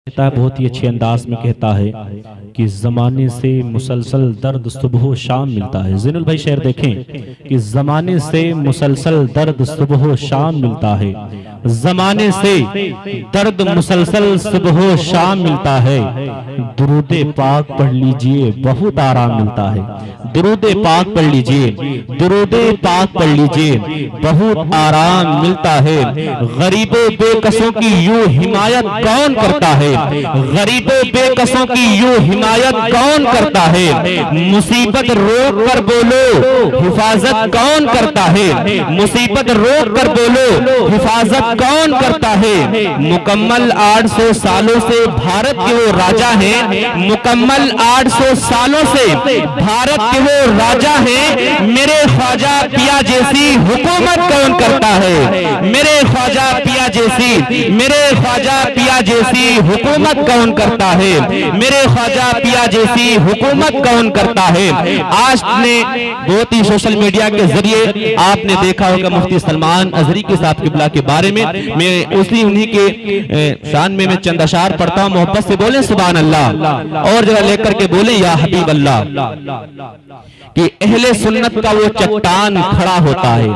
कहता है, बहुत ही अच्छे अंदाज में कहता है कि जमाने से मुसलसल दर्द सुबह शाम मिलता है। ज़ैनुल भाई शेर देखें कि जमाने से मुसलसल दर्द सुबह शाम मिलता है, जमाने से दर्द मुसलसल सुबह शाम मिलता है। दुरूदे पाक पढ़ लीजिए बहुत आराम मिलता है। दुरूदे पाक पढ़ लीजिए, दुरूदे पाक पढ़ लीजिए बहुत आराम मिलता है। गरीबों बेकसों की यूं हिमायत कौन करता है, गरीबों बेकसों की यूं हिमायत कौन करता है। मुसीबत रोक कर बोलो हिफाजत कौन करता है, मुसीबत रोक कर बोलो हिफाजत कौन करता है। मुकम्मल 800 सालों से भारत के वो राजा हैं, मुकम्मल 800 सालों से भारत के वो राजा हैं। मेरे ख्वाजा पिया जैसी हुकूमत कौन करता है, मेरे ख्वाजा पिया जैसी, मेरे ख्वाजा पिया जैसी हुकूमत कौन करता है, मेरे ख्वाजा पिया जैसी हुकूमत कौन करता है। आज ने बहुत ही सोशल मीडिया के जरिए आपने देखा होगा मुफ्ती सलमान अजहरी के साहब किबला के बारे में। मैं उसी उन्हीं के शान में मैं चंद अशार पढ़ता हूं। मोहब्बत से बोले सुभान अल्लाह और जरा लेकर के बोले या हबीब अल्लाह। कि अहले सुन्नत का वो चट्टान खड़ा होता है,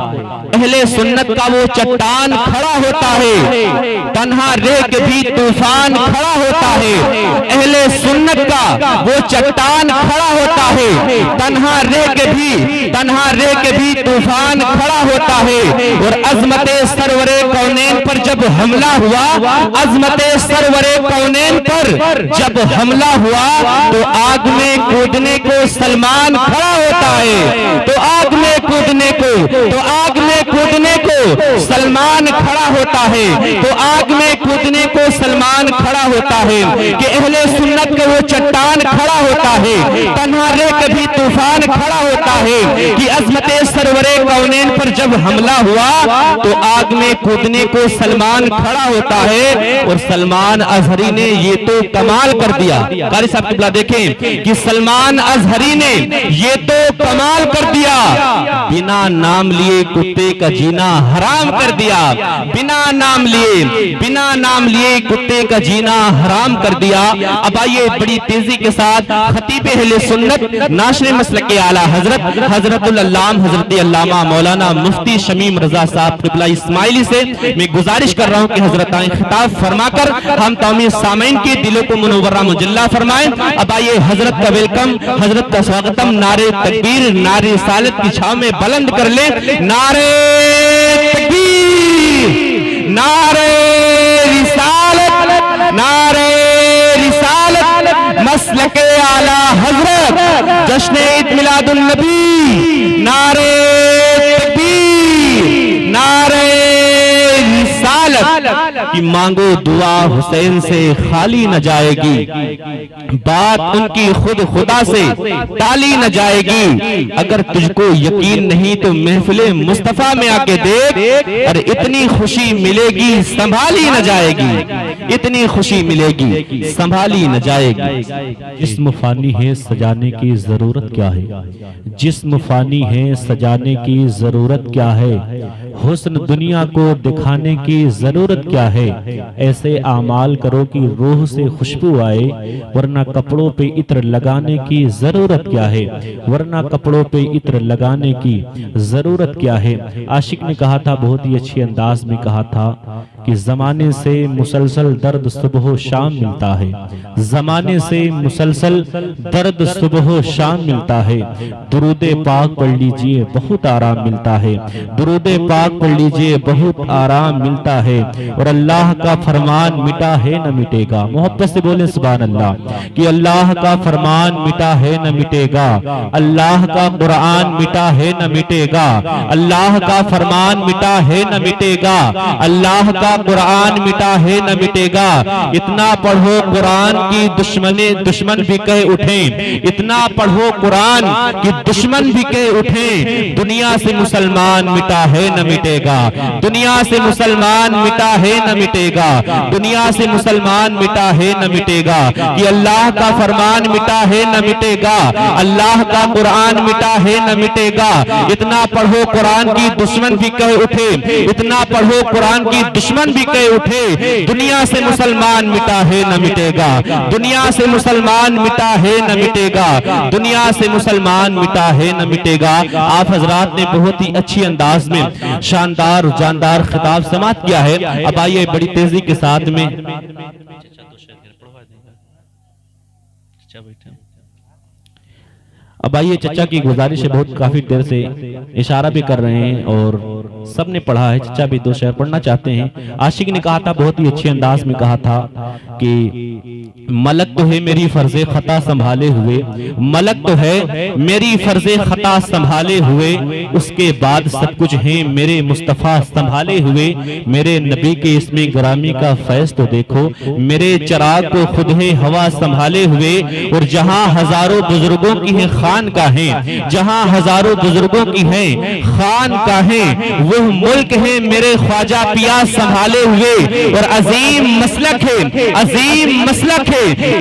अहले सुन्नत का वो चट्टान खड़ा होता है, तन्हा रह के भी तूफान खड़ा होता है। अहले सुन्नत का वो चट्टान खड़ा होता है, तन्हा रह के भी तूफान खड़ा होता है। और अजमते सरवरे कौनैन पर जब हमला हुआ, अजमते सरवरे कौनैन पर जब हमला हुआ तो आग में कूदने को सलमान खड़ा होता है, तो आग में कूदने को, तो आग में कूदने को सलमान खड़ा होता है, तो आग में कूदने को सलमान खड़ा होता है। कि अहले सुन्नत के वो चट्टान खड़ा होता है, तन्हा रह के भी तूफान खड़ा होता है। कि अज़मते सरवरे कौनैन पर जब हमला हुआ तो आग में कूदने को सलमान खड़ा होता है। और सलमान अजहरी ने ये तो कमाल कर दिया। कारी साहब किबला देखें कि सलमान अजहरी ने ये तो कमाल कर दिया, बिना नाम लिए कुत्ते का जीना हराम कर दिया, बिना नाम लिए कुत्ते का जीना हराम कर दिया। अब आइए बड़ी तेजी के साथ खतीब अहले सुन्नत नाशरे मसलक के आला हजरत हजरतुल अल्लाम हजरत अल्लामा मौलाना मुफ्ती शमीम रजा साहब किबला इस्माइली से मैं गुजारिश कर रहा हूं कि हजरत आए खिताब फरमाकर हम तमाम सामीन के दिलों को मुनव्वरा मुजल्ला फरमाएं। अब आइए हजरत का वेलकम, हजरत का स्वागतम नारे तकबीर नारे रिसालत की छाव में बुलंद कर ले। नारे तकबीर, नारे रिसालत, नारे रिसालत, मसलके आला हजरत, जश्न ईद मिलादुन नबी, नारे तकबीर, नारे कि मांगो दुआ हुसैन से खाली न जाएगी, बात उनकी खुद खुदा से टाली न जाएगी। अगर तुझको यकीन नहीं तो महफिले मुस्तफा में आके देख, और इतनी खुशी मिलेगी संभाली न जाएगी, इतनी खुशी मिलेगी संभाली न जाएगी। जिस्म फानी है सजाने की जरूरत क्या है, जिस्म फानी है सजाने की जरूरत क्या है। हुस्न दुनिया को दिखाने की जरूरत क्या है। ऐसे आमाल करो कि रूह से खुशबू आए, वरना कपड़ों पे इत्र लगाने की जरूरत क्या है, वरना कपड़ों पे इत्र लगाने की जरूरत क्या है। आशिक ने कहा था, बहुत ही अच्छे अंदाज में कहा था कि जमाने से मुसलसल दर्द सुबह शाम मिलता है, जमाने से मुसलसल दर्द सुबह शाम मिलता है। दुरूदे पाक पढ़ लीजिए बहुत आराम मिलता है, दुरूदे पाक पढ़ लीजिए बहुत आराम मिलता है। और अल्लाह का फरमान मिटा है न मिटेगा। मोहब्बत से बोले सुभान अल्लाह। कि अल्लाह का फरमान मिटा है न मिटेगा, अल्लाह का कुरान मिटा है न मिटेगा, अल्लाह का फरमान मिटा है न मिटेगा, अल्लाह का कुरान मिटा है न मिटेगा। इतना पढ़ो कुरान की दुश्मन भी कह उठे, इतना पढ़ो कुरान की दुश्मन भी कह उठे, दुनिया से मुसलमान मिटा है न मिटेगा, दुनिया से मुसलमान मिटा है न मिटेगा, दुनिया से मुसलमान मिटा है न मिटेगा, कि अल्लाह का फरमान मिटा है न मिटेगा, अल्लाह का कुरान मिटा है न मिटेगा। इतना पढ़ो कुरान की दुश्मन भी कह उठे, इतना पढ़ो कुरान की दुश्मन भी कह उठे, दुनिया से मुसलमान मिटा है न मिटेगा, दुनिया से मुसलमान मिटा है न मिटेगा, दुनिया से मुसलमान मिटा है न मिटेगा। आप हजरात ने बहुत ही अच्छी अंदाज में शानदार जानदार खिताब समाप्त किया है। अब आइए बड़ी तेजी के साथ में अब आइए चचा की गुजारिश है, बहुत काफी देर से इशारा भी कर रहे हैं और सबने पढ़ा है, चचा भी दो शेर पढ़ना चाहते हैं। आशिक ने कहा था, बहुत ही अच्छे अंदाज में कहा था कि मलक तो है मेरी फर्जे खता संभाले हुए, मलक तो है मेरी फर्जे खता संभाले हुए, उसके बाद सब कुछ है मेरे मुस्तफा संभाले हुए। मेरे नबी के इसमें ग्रामी का फैज तो देखो, मेरे चिराग को खुद है हवा संभाले हुए। और जहां हजारों बुजुर्गों की है खान का है, जहां हजारों बुजुर्गों की है खान का है, वो मुल्क है मेरे ख्वाजा पिया संभाले हुए। और अजीम मसलक है, अजीम मसलक है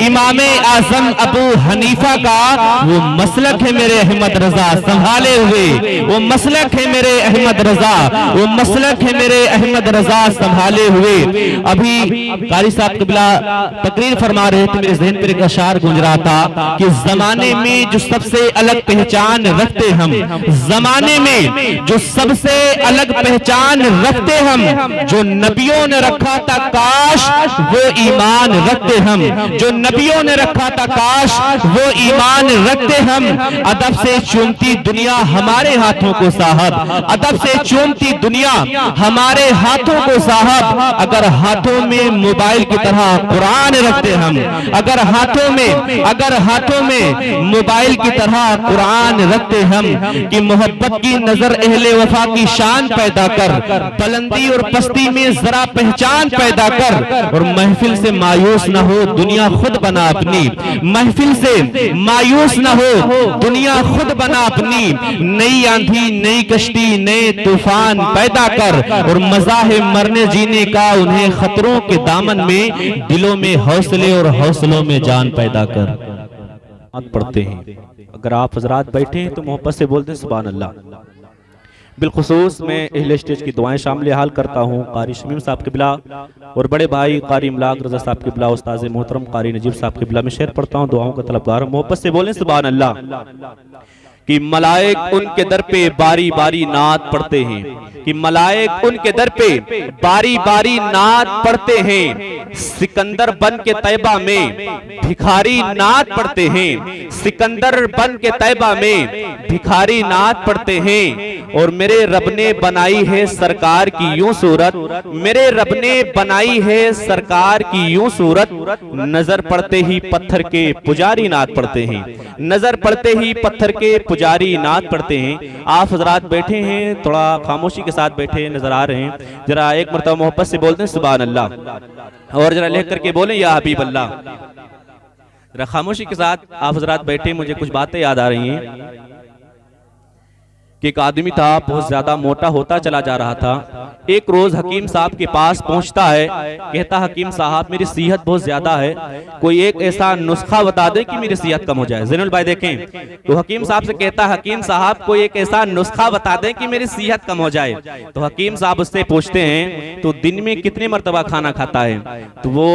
इमामे आजम अबू हनीफा का, वो मसलक है मेरे अहमद रजा संभाले हुए, वो मसलक है मेरे अहमद रजा, वो मसलक है मेरे अहमद रजा संभाले हुए। अभी कारी साहब कबिला तकरीर फरमा रहे थे, मेरे ज़हन पर एक अशार गूंज रहा था कि जमाने में जो सबसे अलग पहचान रखते हम, जमाने में जो सबसे अलग पहचान रखते हम, जो नबियों ने रखा था काश वो ईमान रखते हम, जो नबियों ने रखा था काश वो ईमान रखते हम। अदब से चूमती दुनिया हमारे हाथों को साहब, अदब से चूमती दुनिया हमारे हाथों को साहब। अगर हाथों में मोबाइल की तरह कुरान रखते हम, अगर हाथों में मोबाइल की तरह कुरान रखते हम, कि मोहब्बत की नजर अहले वफा की शान पैदा कर, बुलंदी और पस्ती में जरा पहचान पैदा कर। और महफिल से मायूस ना हो दुनिया खुद बना अपनी, महफिल से मायूस ना हो दुनिया खुद बना अपनी। नई आंधी नई कश्ती नए तूफान पैदा कर, और मजा है मरने जीने का उन्हें खतरों के दामन में, दिलों में हौसले और हौसलों में जान पैदा कर। पढ़ते हैं, अगर आप हजरात बैठे हैं तो मोहब्बत से बोलते हैं सुभान अल्लाह। बिलखुसूस मैं अहले स्टेज की दुआएं शामिल हाल करता हूँ कारी शमीम साहब किबला और बड़े भाई कारी इमलाक रजा साहब किबला, उस्ताद मोहतरम कारी नजीब साहब किबला में शेर पढ़ता हूँ, दुआओं का तलबगार। मोहब्बत से बोलें सुभान अल्लाह। कि मलाइक उनके दर पे बारी बारी नात पढ़ते हैं, कि मलाइक उनके दर पे बारी बारी नात पढ़ते हैं। सिकंदर बन के तैबा में भिखारी नात पढ़ते हैं, सिकंदर बन के तैबा में भिखारी नात पढ़ते हैं। और मेरे रब ने बनाई है सरकार की यूं सूरत, मेरे रब ने बनाई है सरकार की यूं सूरत, नजर पड़ते ही पत्थर के पुजारी नात पढ़ते हैं, नजर पड़ते ही पत्थर के पुजारी नात पढ़ते हैं। आप हजरात बैठे हैं, थोड़ा खामोशी के साथ बैठे नजर आ रहे हैं, जरा एक मरतबा मोहब्बत से बोलते हैं सुभान अल्लाह, और जरा लिख करके बोले या हबीब अल्लाह। जरा खामोशी के साथ आप हजरात बैठे, मुझे कुछ बातें याद आ रही हैं कि एक आदमी था, बहुत ज्यादा मोटा होता चला जा रहा था। एक रोज हकीम साहब के पास पहुंचता है, कहता हकीम साहब मेरी सेहत बहुत ज्यादा है, कोई एक ऐसा नुस्खा बता दे कि मेरी सेहत कम हो जाए। ज़ैनुल भाई देखें, तो हकीम साहब से कहता हकीम साहब कोई एक ऐसा नुस्खा बता दें कि मेरी सेहत कम हो जाए। तो हकीम साहब उससे पूछते हैं तो दिन में कितने मरतबा खाना खाता है? तो वो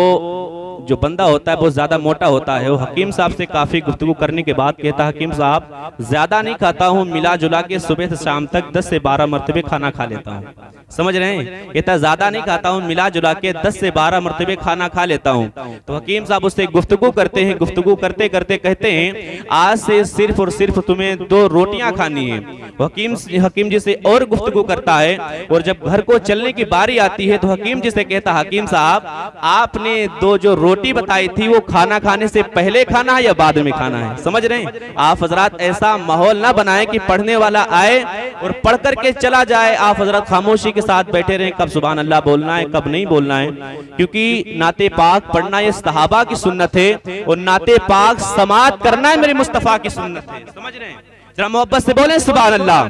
जो बंदा होता है बहुत ज्यादा मोटा होता है, वो हकीम साहब से काफी गुफ्तगू करने के बाद कहता हकीम साहब ज्यादा नहीं खाता हूँ, मिला जुला के सुबह से शाम तक 10 से 12 मरतबे खाना खा लेता हूँ। समझ रहे हैं? कहता ज्यादा नहीं खाता हूँ, मिला जुला के 10 से 12 मरतबे खाना खा लेता हूँ। तो हकीम साहब उससे गुफ्तगू करते हैं, गुफ्तगू करते करते कहते हैं आज से सिर्फ और सिर्फ तुम्हें 2 रोटियां खानी है। हकीम जी से और गुफ्तगू करता है, और जब घर को चलने की बारी आती है तो हकीम जी से कहता हकीम साहब आपने 2 जो रोटी बताई थी वो खाना खाने से पहले खाना है या बाद में खाना है? समझ रहे हैं? आप हजरात ऐसा माहौल ना बनाएं कि पढ़ने वाला आए और पढ़ करके चला जाए। आप हजरात खामोशी के साथ बैठे रहें, कब सुभान अल्लाह बोलना है कब नहीं बोलना है, क्योंकि नाते पाक पढ़ना ये सहाबा की सुन्नत है और नाते पाक समात करना है मेरे मुस्तफा की सुन्नत है। समझ रहे हैं? जरा मोहब्बत से बोले सुभान अल्लाह।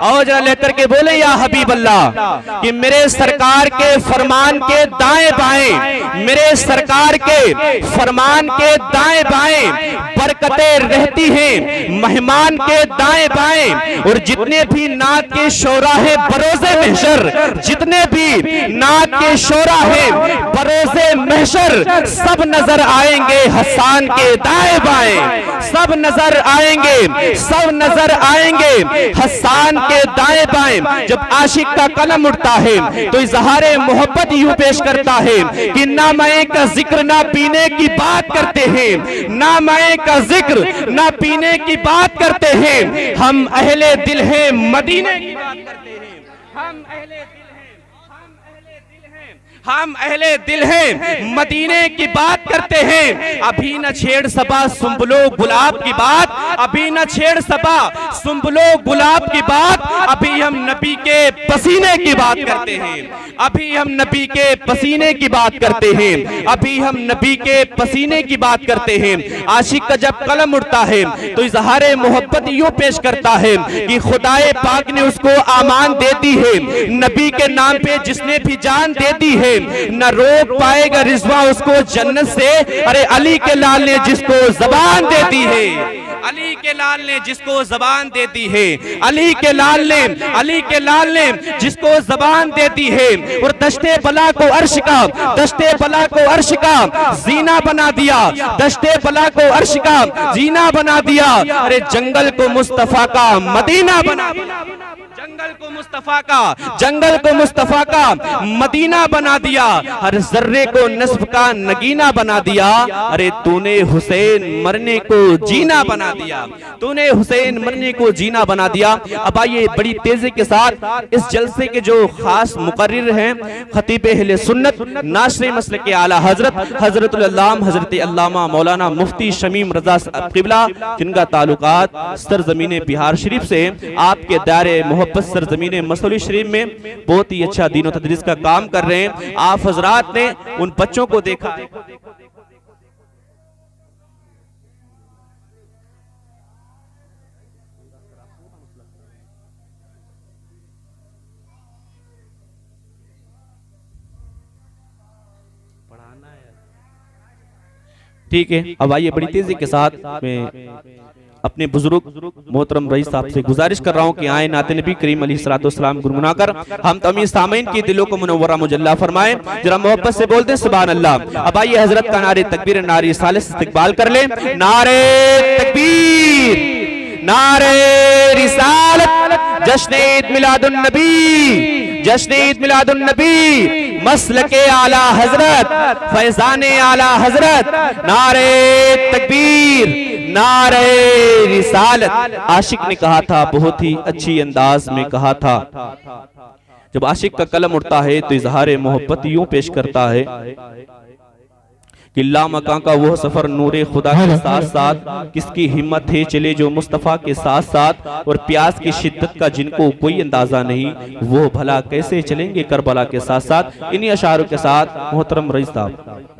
और जरा लेकर के बोले या हबीब अल्लाह। कि मेरे सरकार के फरमान के दाएं बाएं, मेरे सरकार के फरमान के दाएं बाएं बरकतें रहती हैं मेहमान के दाएं बाएं। और जितने भी नात के शोराहे बरोज़े महशर, जितने भी नात के शोराहे बरोज़े महशर सब नजर आएंगे हसन के दाएं बाएं, सब नजर आएंगे, सब नजर आएंगे हसन के दाएं बाएं। जब आशिक का कलम उठता है तो इजहारे मोहब्बत यूं पेश करता है कि ना माए का जिक्र ना पीने की बात करते हैं, ना माए का जिक्र ना पीने की बात करते हैं। हम अहले दिल हैं मदीने की बात करते हैं, हम अहले दिल हैं, हम अहले दिल हैं, हम अहले दिल हैं मदीने की बात करते हैं। अभी न छेड़ सबा सुंबलो गुलाब की बात, अभी न छेड़ सबा सुंबलो गुलाब की बात। अभी हम नबी के पसीने की बात करते हैं, अभी हम नबी के पसीने की बात करते हैं, अभी हम नबी के पसीने की बात करते हैं। आशिक का जब कलम उठता है तो इजहारे मोहब्बत यूं पेश करता है कि खुदाए पाक ने उसको आमान दे दी है, नबी के नाम पे जिसने भी जान दे दी है न रोक पाएगा रिजवा उसको जन्नत से। अरे अली के लाल ने जिसको जबान दे दी है, अली के लाल ने जिसको जबान दे दी है, अली के लाल ने, अली के लाल ने जिसको जबान दे दी है। और दश्ते बला को अर्श का, दश्ते बला को अर्श का जीना बना दिया, दश्ते बला को अर्श का जीना बना दिया। अरे जंगल को मुस्तफा का मदीना बना दिया, जंगल को मुस्तफा का, जंगल को मुस्तफा का मदीना बना दिया। हर जर्रे को नस्ब का नगीना बना दिया। अरे तूने हुसैन मरने को जीना बना दिया, तूने हुसैन मरने को जीना बना दिया। अब आइए बड़ी तेजी के साथ इस जलसे के जो खास मुकर्रिर हैं खतीब अहले सुन्नत नाशरे मसलक के आला हजरत हजरतुल अल्लाम हजरत अल्लामा मौलाना मुफ्ती शमीम रजा क़िबला, जिनका ताल्लुकात सरजमीन बिहार शरीफ से आपके दायरे मोहब्बत सरजमीन मसौली शरीफ में बहुत ही अच्छा दीन और तदरीस का काम कर रहे हैं। आप हजरात ने उन बच्चों को देखा, ठीक है। अब आइए बड़ी तेजी के साथ मैं अपने बुजुर्ग मोहतरम रईस साहब से गुजारिश कर रहा हूं कि आए नाते नबी करीम अलैहिस्सलाम गुनगुनाकर हम तमाम सामीन की दिलों को मुनव्वरा मुजल्ला फरमाएं। जरा मोहब्बत से बोलते हैं सुभान अल्लाह। अब आइए हजरत का नारे तकबीर नारे रिसालत से इस्तकबाल कर ले। नारे तकबीर, नारे रिसालत, जश्न ईद मिलादुन नबी, जश्न ईद मिलादुन नबी, मसलके आला हजरत, फैजाने आला हजरत, नारे तकबीर, नारे रिसालत। आशिक ने कहा था, बहुत ही अच्छी अंदाज में कहा था, जब आशिक का कलम उठता है तो इजहार मोहब्बत यूं पेश करता है कि लामकां का वह सफर नूरे खुदा के साथ साथ, किसकी हिम्मत है चले जो मुस्तफ़ा के साथ साथ। और प्यास की शिद्दत का जिनको कोई अंदाजा नहीं, वो भला कैसे चलेंगे करबला के साथ साथ। इन्हीं अशारों के साथ मोहतरम रईस साहब